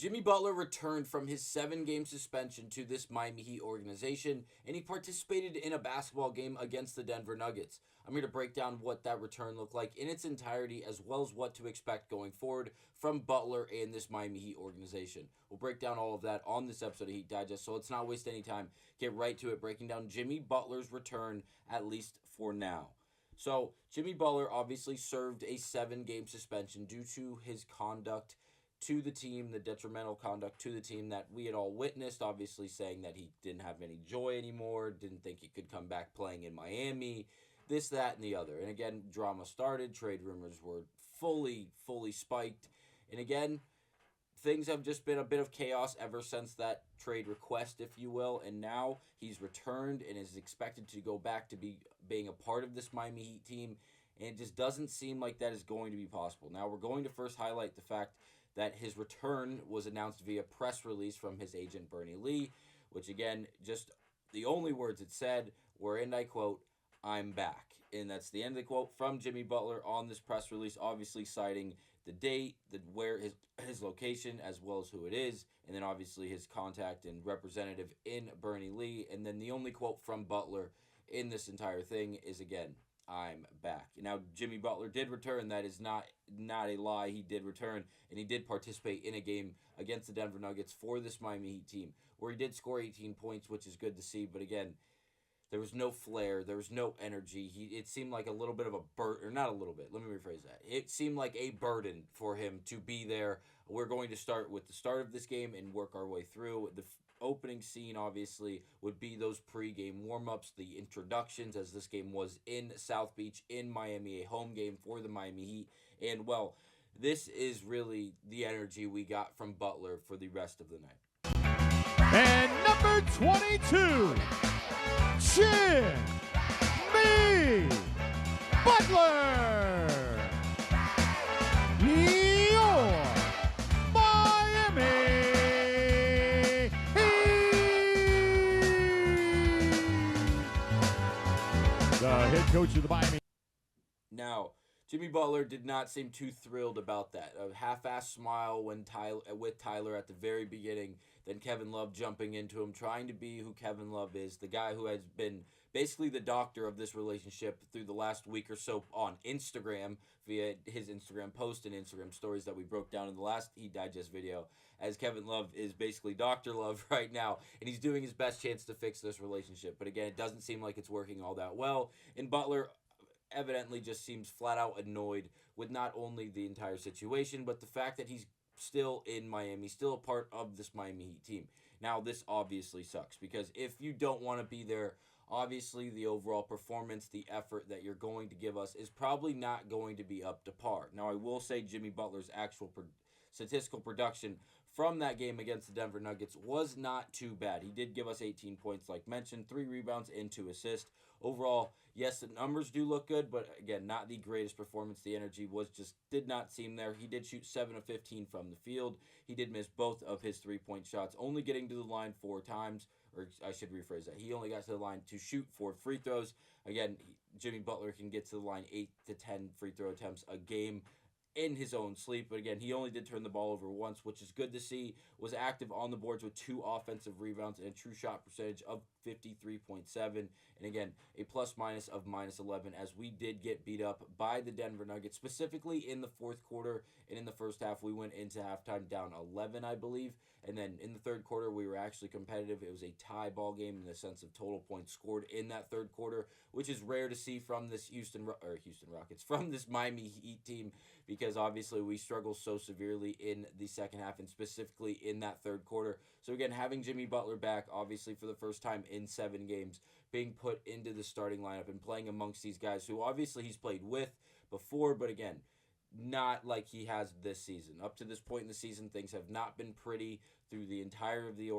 Jimmy Butler returned from his 7-game suspension to this Miami Heat organization, and he participated in a basketball game against the Denver Nuggets. I'm here to break down what that return looked like in its entirety, as well as what to expect going forward from Butler and this Miami Heat organization. We'll break down all of that on this episode of Heat Digest, so let's not waste any time. Get right to it, breaking down Jimmy Butler's return, at least for now. So, Jimmy Butler obviously served a 7-game suspension due to his conduct to the team, the detrimental conduct to the team that we had all witnessed, obviously saying that he didn't have any joy anymore, didn't think he could come back playing in Miami, this, that, and the other. And again, drama started, trade rumors were fully spiked. And again, things have just been a bit of chaos ever since that trade request, if you will. And now he's returned and is expected to go back to being a part of this Miami Heat team. And it just doesn't seem like that is going to be possible. Now, we're going to first highlight the fact that his return was announced via press release from his agent, Bernie Lee, which again, just the only words it said were, and I quote, "I'm back." And that's the end of the quote from Jimmy Butler on this press release, obviously citing the date, where his location, as well as who it is, and then obviously his contact and representative in Bernie Lee. And then the only quote from Butler in this entire thing is, again, "I'm back." Now, Jimmy Butler did return. That is not a lie. He did return, and he did participate in a game against the Denver Nuggets for this Miami Heat team, where he did score 18 points, which is good to see. But again, there was no flair. There was no energy. It seemed like a little bit of a burden, or not a little bit. Let me rephrase that. It seemed like a burden for him to be there. We're going to start with the start of this game and work our way through. The opening scene, obviously, would be those pre-game warm-ups, the introductions, as this game was in South Beach in Miami, a home game for the Miami Heat. And, well, this is really the energy we got from Butler for the rest of the night. And number 22, Jimmy Butler, your Miami Heat. The head coach of the Miami. Now, Jimmy Butler did not seem too thrilled about that. A half-assed smile with Tyler at the very beginning, then Kevin Love jumping into him, trying to be who Kevin Love is, the guy who has been basically the doctor of this relationship through the last week or so on Instagram, via his Instagram post and Instagram stories that we broke down in the last Heat Digest video, as Kevin Love is basically Dr. Love right now, and he's doing his best chance to fix this relationship. But again, it doesn't seem like it's working all that well, and Butler evidently just seems flat out annoyed with not only the entire situation, but the fact that he's still in Miami, still a part of this Miami Heat team. Now, this obviously sucks, because if you don't want to be there, obviously the overall performance, the effort that you're going to give us is probably not going to be up to par. Now, I will say Jimmy Butler's actual statistical production from that game against the Denver Nuggets was not too bad. He did give us 18 points, like mentioned, 3 rebounds and 2 assists. Overall, yes, the numbers do look good, but again, not the greatest performance. The energy did not seem there. He did shoot 7 of 15 from the field. He did miss both of his 3-point shots, only getting to the line 4 times, or I should rephrase that. He only got to the line to shoot 4 free throws. Again, Jimmy Butler can get to the line 8 to 10 free throw attempts a game in his own sleep. But again, he only did turn the ball over once, which is good to see. Was active on the boards with 2 offensive rebounds and a true shot percentage of 53.7. And again, a plus-minus of -11, as we did get beat up by the Denver Nuggets, specifically in the fourth quarter. And in the first half, we went into halftime down 11, I believe. And then in the third quarter, we were actually competitive. It was a tie ball game in the sense of total points scored in that third quarter, which is rare to see from this Houston Rockets, from this Miami Heat team, because obviously we struggle so severely in the second half and specifically in that third quarter. So again, having Jimmy Butler back, obviously for the first time in 7 games, being put into the starting lineup and playing amongst these guys who obviously he's played with before, but again, not like he has this season. Up to this point in the season, things have not been pretty through the entirety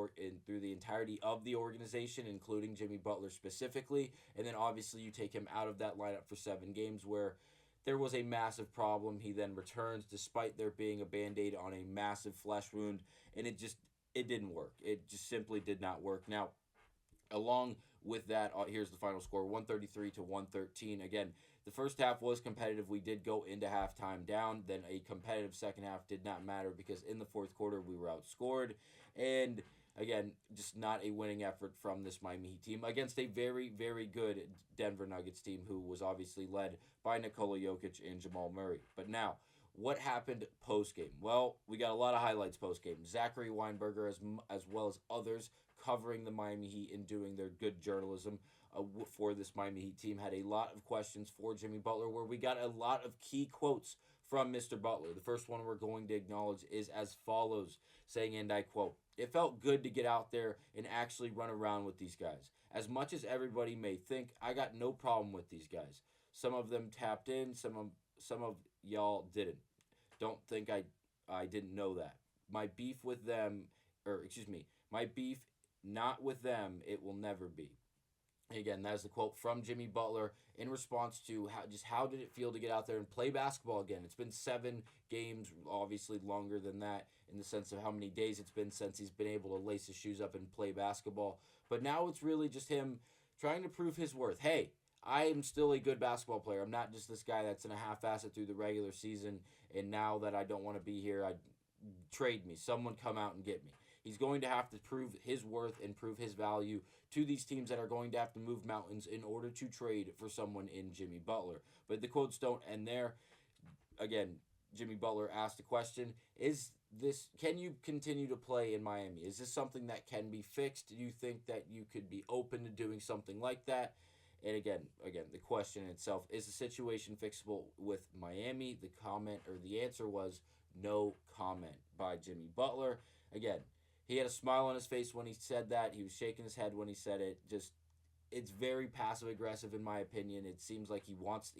of the organization, including Jimmy Butler specifically. And then obviously you take him out of that lineup for 7 games where there was a massive problem. He then returns despite there being a Band-Aid on a massive flesh wound, and it didn't work. It just simply did not work. Now, along with that, here's the final score, 133 to 113. Again, The first half was competitive. We did go into halftime down. Then a competitive second half did not matter because in the fourth quarter we were outscored. And again, just not a winning effort from this Miami Heat team against a very, very good Denver Nuggets team who was obviously led by Nikola Jokic and Jamal Murray. But now, what happened post game? Well, we got a lot of highlights post game. Zachary Weinberger, as well as others, covering the Miami Heat and doing their good journalism for this Miami Heat team, had a lot of questions for Jimmy Butler, where we got a lot of key quotes from Mr. Butler. The first one we're going to acknowledge is as follows, saying, and I quote, "It felt good to get out there and actually run around with these guys. As much as everybody may think, I got no problem with these guys. Some of them tapped in, some of y'all didn't. Don't think I didn't know that. My beef with them, or excuse me, my beef not with them, it will never be." Again, that is the quote from Jimmy Butler in response to how did it feel to get out there and play basketball again. It's been 7 games, obviously longer than that in the sense of how many days it's been since he's been able to lace his shoes up and play basketball. But now it's really just him trying to prove his worth. Hey, I am still a good basketball player. I'm not just this guy that's in a half-ass it through the regular season, and now that I don't want to be here, trade me. Someone come out and get me. He's going to have to prove his worth and prove his value to these teams that are going to have to move mountains in order to trade for someone in Jimmy Butler. But the quotes don't end there. Again, Jimmy Butler asked the question, can you continue to play in Miami? Is this something that can be fixed? Do you think that you could be open to doing something like that? And again, the question itself, is the situation fixable with Miami? The answer was no comment by Jimmy Butler. Again, he had a smile on his face when he said that. He was shaking his head when he said it. It's very passive aggressive in my opinion. It seems like he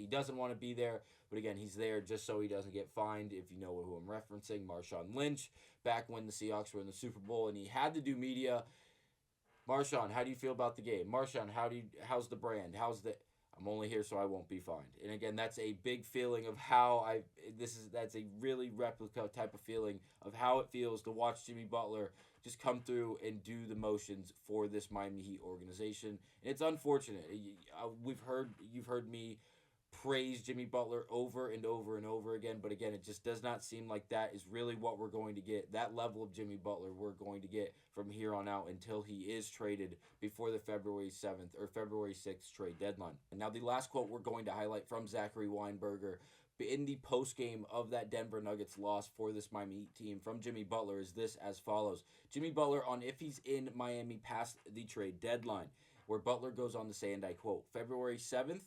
doesn't want to be there, but again, he's there just so he doesn't get fined. If you know who I'm referencing, Marshawn Lynch, back when the Seahawks were in the Super Bowl and he had to do media. Marshawn, how do you feel about the game? Marshawn, how's the brand? I'm only here so I won't be fined. And again, that's a big feeling of that's a really replica type of feeling of how it feels to watch Jimmy Butler just come through and do the motions for this Miami Heat organization. And it's unfortunate. You've heard me praise Jimmy Butler over and over and over again, but again, it just does not seem like that is really what we're going to get. That level of Jimmy Butler we're going to get from here on out until he is traded before the February 7th or February 6th trade deadline. And now the last quote we're going to highlight from Zachary Weinberger in the postgame of that Denver Nuggets loss for this Miami Heat team from Jimmy Butler is this as follows. Jimmy Butler on if he's in Miami past the trade deadline, where Butler goes on to say, and I quote, "February 7th,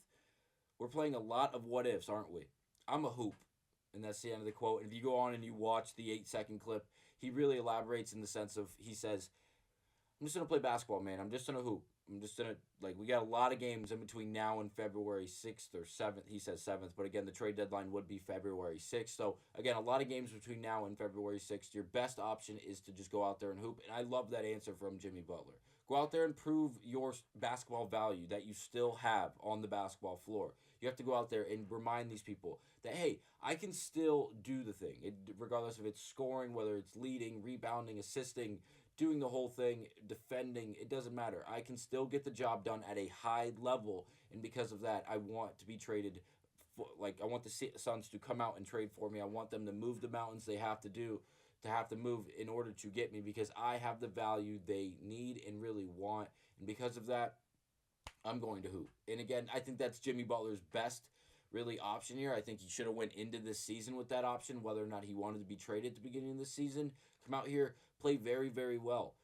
we're playing a lot of what ifs, aren't we? I'm a hoop." And that's the end of the quote. And if you go on and you watch the 8-second clip, he really elaborates in the sense of, he says, "I'm just going to play basketball, man. I'm just going to hoop. I'm just going to, we got a lot of games in between now and February 6th or 7th. He says 7th, but again, the trade deadline would be February 6th. So, again, a lot of games between now and February 6th. Your best option is to just go out there and hoop." And I love that answer from Jimmy Butler. Go out there and prove your basketball value that you still have on the basketball floor. You have to go out there and remind these people that, hey, I can still do the thing, regardless if it's scoring, whether it's leading, rebounding, assisting, doing the whole thing, defending, it doesn't matter. I can still get the job done at a high level, and because of that, I want to be traded. I want the Suns to come out and trade for me. I want them to move the mountains they have to move in order to get me, because I have the value they need and really want, and because of that, I'm going to hoop. And again, I think that's Jimmy Butler's best really option here. I think he should have went into this season with that option, whether or not he wanted to be traded at the beginning of the season. Come out here, play very, very well.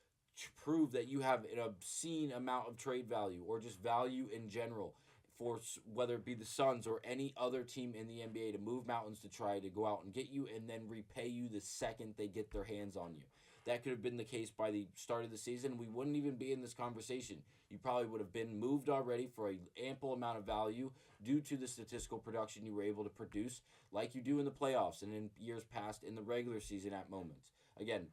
Prove that you have an obscene amount of trade value or just value in general for whether it be the Suns or any other team in the NBA to move mountains to try to go out and get you and then repay you the second they get their hands on you. That could have been the case by the start of the season. We wouldn't even be in this conversation. You probably would have been moved already for an ample amount of value due to the statistical production you were able to produce, like you do in the playoffs and in years past in the regular season at moments. Again,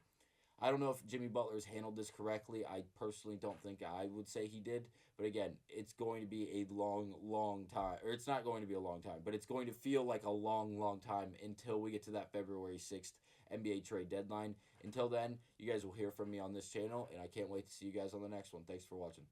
I don't know if Jimmy Butler's handled this correctly. I personally don't think I would say he did. But again, it's going to be a long, long time. Or it's not going to be a long time, but it's going to feel like a long, long time until we get to that February 6th NBA trade deadline. Until then, you guys will hear from me on this channel, and I can't wait to see you guys on the next one. Thanks for watching.